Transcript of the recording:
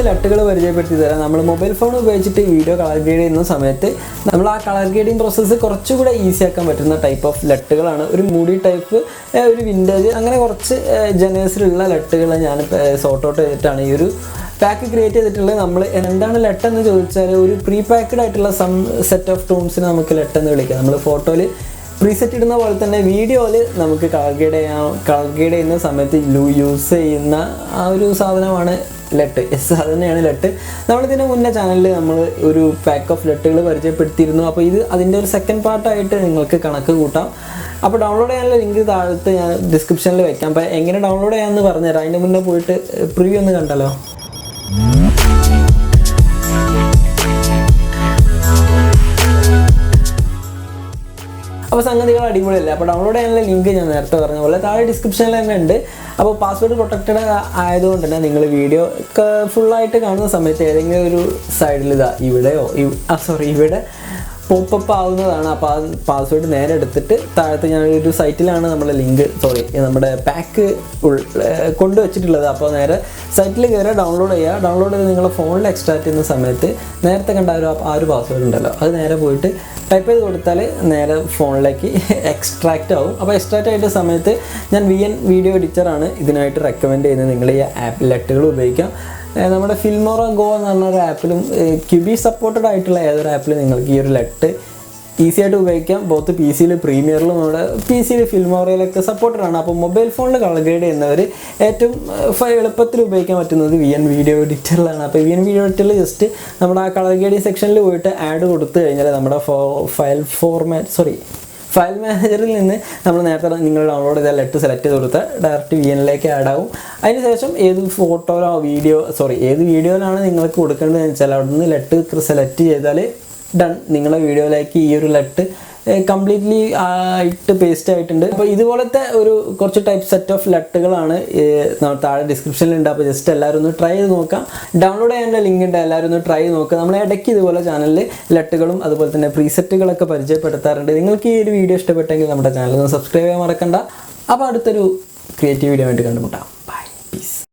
ലട്ടുകൾ പരിചയപ്പെടുത്തി തരാം. നമ്മൾ മൊബൈൽ ഫോൺ ഉപയോഗിച്ചിട്ട് വീഡിയോ കളർ ഗ്രേഡ് ചെയ്യുന്ന സമയത്ത് നമ്മൾ ആ കളർ ഗ്രേഡിങ് പ്രോസസ്സ് കുറച്ചുകൂടെ ഈസി ആക്കാൻ പറ്റുന്ന ടൈപ്പ് ഓഫ് ലട്ടുകളാണ്. ഒരു മൂഡി ടൈപ്പ്, ഒരു വിൻറ്റേജ്, അങ്ങനെ കുറച്ച് ജനേഴ്സിലുള്ള ലട്ടുകൾ ഞാൻ സോർട്ട് ഔട്ട് ചെയ്തിട്ടാണ് ഈ ഒരു പാക്ക് ക്രിയേറ്റ് ചെയ്തിട്ടുള്ളത്. നമ്മൾ എന്താണ് ലെട്ടെന്ന് ചോദിച്ചാൽ ഒരു പ്രീ പാക്ക്ഡ് ആയിട്ടുള്ള സെറ്റ് ഓഫ് ടൂൺസിന് നമുക്ക് ലെട്ടെന്ന് വിളിക്കാം. നമ്മൾ ഫോട്ടോയിൽ പ്രീസെറ്റ് ഇടുന്ന പോലെ തന്നെ വീഡിയോയിൽ നമുക്ക് കളർ ഗ്രേഡ് ചെയ്യുന്ന സമയത്ത് യൂസ് ചെയ്യുന്ന ആ ഒരു സാധനമാണ് ലെട്ട്. അത് തന്നെയാണ് ലെട്ട്. നമ്മളിതിൻ്റെ മുന്നേ ചാനലിൽ നമ്മൾ ഒരു പാക്ക് ഓഫ് ലെട്ടുകൾ പരിചയപ്പെടുത്തിയിരുന്നു. അപ്പോൾ ഇത് അതിൻ്റെ ഒരു സെക്കൻഡ് പാർട്ടായിട്ട് നിങ്ങൾക്ക് കണക്ക് കൂട്ടാം. അപ്പോൾ ഡൗൺലോഡ് ചെയ്യാനുള്ള ലിങ്ക് താഴത്ത് ഞാൻ ഡിസ്ക്രിപ്ഷനിൽ വെക്കാം. അപ്പോൾ എങ്ങനെ ഡൗൺലോഡ് ചെയ്യാമെന്ന് പറഞ്ഞുതരാം. അതിൻ്റെ മുന്നേ പോയിട്ട് പ്രിവ്യൂ ഒന്ന് കണ്ടല്ലോ. അപ്പോൾ സംഗതികൾ അടിപൊളിയല്ല. അപ്പോൾ ഡൗൺലോഡ് ചെയ്യാനുള്ള ലിങ്ക് ഞാൻ നേരത്തെ പറഞ്ഞ പോലെ താഴെ ഡിസ്ക്രിപ്ഷനിൽ തന്നെ ഉണ്ട്. അപ്പോൾ പാസ്വേഡ് പ്രൊട്ടക്റ്റഡ് ആയതുകൊണ്ട് തന്നെ നിങ്ങൾ വീഡിയോ ഫുള്ളായിട്ട് കാണുന്ന സമയത്ത് ഏതെങ്കിലും ഒരു സൈഡിൽ ഇവിടെ പോപ്പപ്പ് ആവുന്നതാണ്. അപ്പോൾ ആ പാസ്വേഡ് നേരെ എടുത്തിട്ട് താഴത്ത് ഞാനൊരു സൈറ്റിലാണ് നമ്മുടെ നമ്മുടെ പാക്ക് കൊണ്ടുവച്ചിട്ടുള്ളത്. അപ്പോൾ നേരെ സൈറ്റിൽ കയറി ഡൗൺലോഡ് ചെയ്യുക. ഡൗൺലോഡ് ചെയ്ത് നിങ്ങളുടെ ഫോണിൽ എക്സ്ട്രാക്ട് ചെയ്യുന്ന സമയത്ത് നേരത്തെ കണ്ട ആ ഒരു പാസ്വേഡ് ഉണ്ടല്ലോ, അത് നേരെ പോയിട്ട് ടൈപ്പ് ചെയ്ത് കൊടുത്താൽ നേരെ ഫോണിലേക്ക് എക്സ്ട്രാക്റ്റ് ആവും. അപ്പോൾ എക്സ്ട്രാക്റ്റ് ആയിട്ട് സമയത്ത് ഞാൻ വീഡിയോ എഡിറ്ററാണ് ഇതിനായിട്ട് റെക്കമെൻഡ് ചെയ്യുന്നത്. നിങ്ങൾ ഈ ആപ്പ് ലെട്ടുകൾ ഉപയോഗിക്കാം. നമ്മുടെ ഫിൽമോറ ഗോ എന്ന് പറഞ്ഞൊരു ആപ്പിലും ക്യൂബി സപ്പോർട്ടഡ് ആയിട്ടുള്ള ഏതൊരു ആപ്പിലും നിങ്ങൾക്ക് ഈ ഒരു ലെട്ട് ഈസി ആയിട്ട് ഉപയോഗിക്കാം. ബോത്ത് പി സിയിൽ പ്രീമിയറിലും നമ്മുടെ പി സിയിൽ ഫിൽമോറയിലൊക്കെ സപ്പോർട്ടഡ് ആണ്. അപ്പോൾ മൊബൈൽ ഫോണിൽ കളർ ഗ്രേഡ് ചെയ്യുന്നവർ ഏറ്റവും എളുപ്പത്തിൽ ഉപയോഗിക്കാൻ പറ്റുന്നത് വീഡിയോ എഡിറ്ററിലാണ്. അപ്പോൾ വീഡിയോ എഡിറ്ററിൽ ജസ്റ്റ് നമ്മുടെ ആ കളർ ഗ്രേഡിങ് സെക്ഷനിൽ പോയിട്ട് ആഡ് കൊടുത്തു കഴിഞ്ഞാൽ നമ്മുടെ ഫയൽ മാനേജറിൽ നിന്ന് നമ്മൾ നേരത്തെ നിങ്ങൾ ഡൗൺലോഡ് ചെയ്ത ലെട്ട് സെലക്ട് ചെയ്ത് കൊടുത്താൽ ഡയറക്റ്റ് VNലേക്ക് ആഡ് ആവും. അതിനുശേഷം ഏത് വീഡിയോയിലാണ് നിങ്ങൾക്ക് കൊടുക്കേണ്ടതെന്ന് വെച്ചാൽ അവിടെ നിന്ന് ലെട്ട് സെലക്ട് ചെയ്താൽ ഡൺ, നിങ്ങളുടെ വീഡിയോയിലേക്ക് ഈ ഒരു ലെട്ട് കംപ്ലീറ്റ്ലി ആയിട്ട് പേസ്റ്റ് ആയിട്ടുണ്ട്. അപ്പോൾ ഇതുപോലത്തെ കുറച്ച് ടൈപ്പ് സെറ്റ് ഓഫ് ലെട്ടുകളാണ് താഴെ ഡിസ്ക്രിപ്ഷനിലുണ്ട്. അപ്പോൾ ജസ്റ്റ് എല്ലാവരും ഒന്ന് ട്രൈ ചെയ്ത് നോക്കാം. ഡൗൺലോഡ് ചെയ്യാനുള്ള ലിങ്ക് ഉണ്ട്, എല്ലാവരും ഒന്ന് ട്രൈ ചെയ്ത് നോക്കുക. നമ്മൾ ഇടയ്ക്ക് ഇതുപോലെ ചാനലിൽ ലെട്ടുകളും അതുപോലെ തന്നെ പ്രീസെറ്റുകളൊക്കെ പരിചയപ്പെടുത്താറുണ്ട്. നിങ്ങൾക്ക് ഈ ഒരു വീഡിയോ ഇഷ്ടപ്പെട്ടെങ്കിൽ നമ്മുടെ ചാനൽ ഒന്ന് സബ്സ്ക്രൈബ് ചെയ്യാൻ മറക്കണ്ട. അപ്പോൾ അടുത്തൊരു ക്രിയേറ്റീവ് വീഡിയോ ആയിട്ട് കണ്ടുമുട്ടാം. Bye, piece.